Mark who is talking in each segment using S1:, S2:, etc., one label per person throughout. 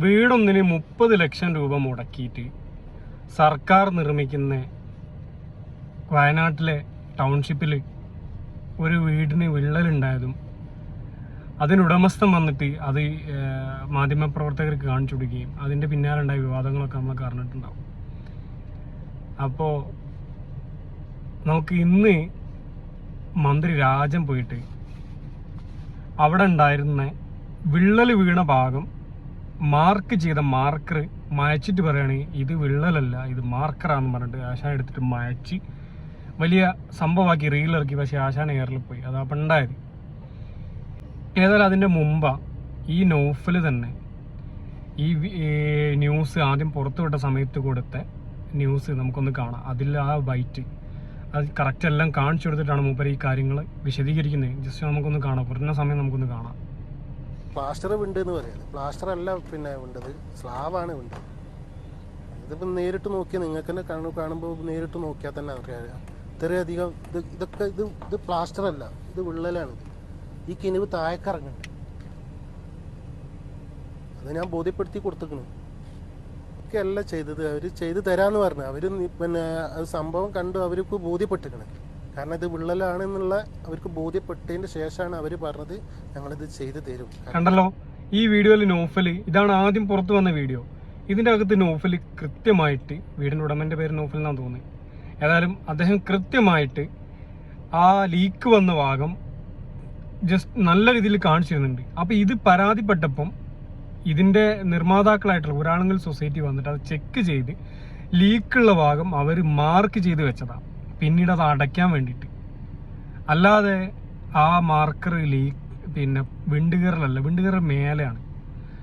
S1: വീടൊന്നിന് 30 ലക്ഷം രൂപ മുടക്കിയിട്ട് സർക്കാർ നിർമ്മിക്കുന്ന വയനാട്ടിലെ ടൗൺഷിപ്പിൽ ഒരു വീടിന് വിള്ളലുണ്ടായതും അതിനുടമസ്ഥൻ വന്നിട്ട് അത് മാധ്യമപ്രവർത്തകർക്ക് കാണിച്ചു കൊടുക്കുകയും അതിൻ്റെ പിന്നാലുണ്ടായ വിവാദങ്ങളൊക്കെ നമ്മൾ അറിഞ്ഞിട്ടുണ്ടാവും. അപ്പോൾ നമുക്ക് ഇന്ന് മന്ത്രി രാജൻ പോയിട്ട് അവിടെ ഉണ്ടായിരുന്ന വിള്ളൽ വീണ ഭാഗം മാർക്ക് ചെയ്ത മാർക്കർ മായച്ചിട്ട് പറയുകയാണെങ്കിൽ ഇത് വിള്ളലല്ല, ഇത് മാർക്കറാണെന്ന് പറഞ്ഞിട്ട് ആശാൻ എടുത്തിട്ട് മായച്ച് വലിയ സംഭവമാക്കി റീലിറക്കി. പക്ഷേ ആശാൻ എയറിൽ പോയി. അതപ്പം ഉണ്ടായത്. ഏതായാലും അതിൻ്റെ മുമ്പാ ഈ നൗഫൽ തന്നെ ഈ ന്യൂസ് ആദ്യം പുറത്തുവിട്ട സമയത്ത് കൊടുത്ത ന്യൂസ് നമുക്കൊന്ന് കാണാം. അതിൽ ആ ബൈറ്റ് അത് കറക്റ്റ് എല്ലാം കാണിച്ചു കൊടുത്തിട്ടാണ് മൂപ്പര് ഈ കാര്യങ്ങൾ വിശദീകരിക്കുന്നത്. ജസ്റ്റ് നമുക്കൊന്ന് കാണാം, കുറഞ്ഞ സമയം നമുക്കൊന്ന് കാണാം.
S2: പ്ലാസ്റ്റർ വിണ്ട് എന്ന് പറയുന്നത് പ്ലാസ്റ്റർ അല്ല, പിന്നെ വിണ്ടത് സ്ലാബാണ് വിണ്ടത്. ഇതിപ്പോൾ നേരിട്ട് നോക്കിയാൽ നിങ്ങൾക്ക് തന്നെ കാണുമ്പോൾ നേരിട്ട് നോക്കിയാൽ തന്നെ അറിയാം. ഇത്രയധികം ഇതൊക്കെ ഇത് പ്ലാസ്റ്റർ അല്ല, ഇത് വിള്ളലാണ്. ഈ കിനിവ് താഴേക്കിറങ്ങുന്നുണ്ട്. അത് ഞാൻ ബോധ്യപ്പെടുത്തി കൊടുത്തിരിക്കുന്നു. ഒക്കെ അല്ല ചെയ്തത്, അവർ ചെയ്ത് തരാമെന്ന് പറഞ്ഞു. അവർ പിന്നെ അത് സംഭവം കണ്ടു അവർക്ക് ബോധ്യപ്പെട്ടിരിക്കണം. കാരണം ഇത് വിള്ളലാണെന്നുള്ള അവർക്ക് ബോധ്യപ്പെട്ടതിന് ശേഷമാണ് അവർ പറഞ്ഞത് ഞങ്ങളിത് ചെയ്ത് തരും.
S1: കണ്ടല്ലോ ഈ വീഡിയോയിൽ നൗഫൽ, ഇതാണ് ആദ്യം പുറത്തു വന്ന വീഡിയോ. ഇതിൻ്റെ അകത്ത് നൗഫൽ കൃത്യമായിട്ട്, വീടിൻ്റെ ഉടമൻ്റെ പേര് നൗഫൽ എന്നാണ് തോന്നുന്നത്, ഏതായാലും അദ്ദേഹം കൃത്യമായിട്ട് ആ ലീക്ക് വന്ന ഭാഗം ജസ്റ്റ് നല്ല രീതിയിൽ കാണിച്ചിരുന്നുണ്ട്. അപ്പോൾ ഇത് പരാതിപ്പെട്ടപ്പം ഇതിൻ്റെ നിർമ്മാതാക്കളായിട്ടുള്ള ഒരാളെങ്കിൽ സൊസൈറ്റി വന്നിട്ട് അത് ചെക്ക് ചെയ്ത് ലീക്കുള്ള ഭാഗം അവർ മാർക്ക് ചെയ്ത് വെച്ചതാണ്, പിന്നീട് അത് അടയ്ക്കാൻ വേണ്ടിയിട്ട്. അല്ലാതെ ആ മാർക്കർ പിന്നെ വിണ്ടുകീറലല്ല, വിണ്ടുകീറൽ മേലെയാണ്.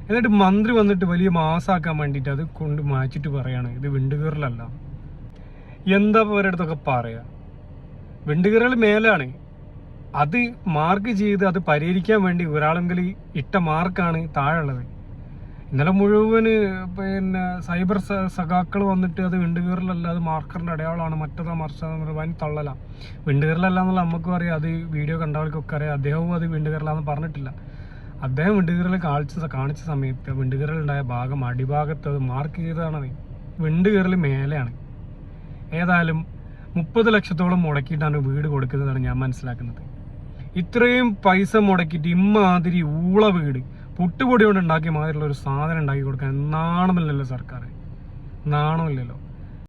S1: എന്നിട്ട് മന്ത്രി വന്നിട്ട് വലിയ മാസാക്കാൻ വേണ്ടിയിട്ട് അത് കൊണ്ട് മാറ്റിട്ട് പറയാണ് ഇത് വിണ്ടുകീറലല്ല. എന്താ അവരടുത്തൊക്കെ പറയുക? വിണ്ടുകീറൽ മേലാണ്, അത് മാർക്ക് ചെയ്ത് അത് പരിഹരിക്കാൻ വേണ്ടി ഒരാളെങ്കിൽ ഇട്ട മാർക്കാണ് താഴെയുള്ളത്. ഇന്നലെ മുഴുവന് പിന്നെ സൈബർ സഖാക്കൾ വന്നിട്ട് അത് വിണ്ടുകീറലല്ല, അത് മാർക്കറിൻ്റെ അടയാളമാണ്, മറ്റതാ മറിച്ചതെന്ന് വൻ തള്ളല. വിണ്ടുകീറലല്ല എന്നുള്ള നമുക്കും അറിയാം, അത് വീഡിയോ കണ്ടവർക്കൊക്കെ അറിയാം. അദ്ദേഹവും അത് വിണ്ടുകീറലാന്ന് പറഞ്ഞിട്ടില്ല. അദ്ദേഹം വിണ്ടുകീറൽ കാണിച്ച സമയത്ത് വിണ്ടുകീറലുണ്ടായ ഭാഗം അടിഭാഗത്ത് അത് മാർക്ക് ചെയ്തതാണ്. വിണ്ടുകീറൽ മേലെയാണ്. ഏതായാലും 30 ലക്ഷത്തോളം മുടക്കിയിട്ടാണ് വീട് കൊടുക്കുന്നതാണ് ഞാൻ മനസ്സിലാക്കുന്നത്. ഇത്രയും പൈസ മുടക്കിയിട്ട് ഇമ്മാതിരി ഊള വീട് പുട്ടുപൊടി കൊണ്ട് ഉണ്ടാക്കിയ മാതിരിയുള്ള ഒരു സാധനം ഉണ്ടാക്കി കൊടുക്കാൻ നാണമില്ലല്ലോ സർക്കാർ, നാണമില്ലല്ലോ.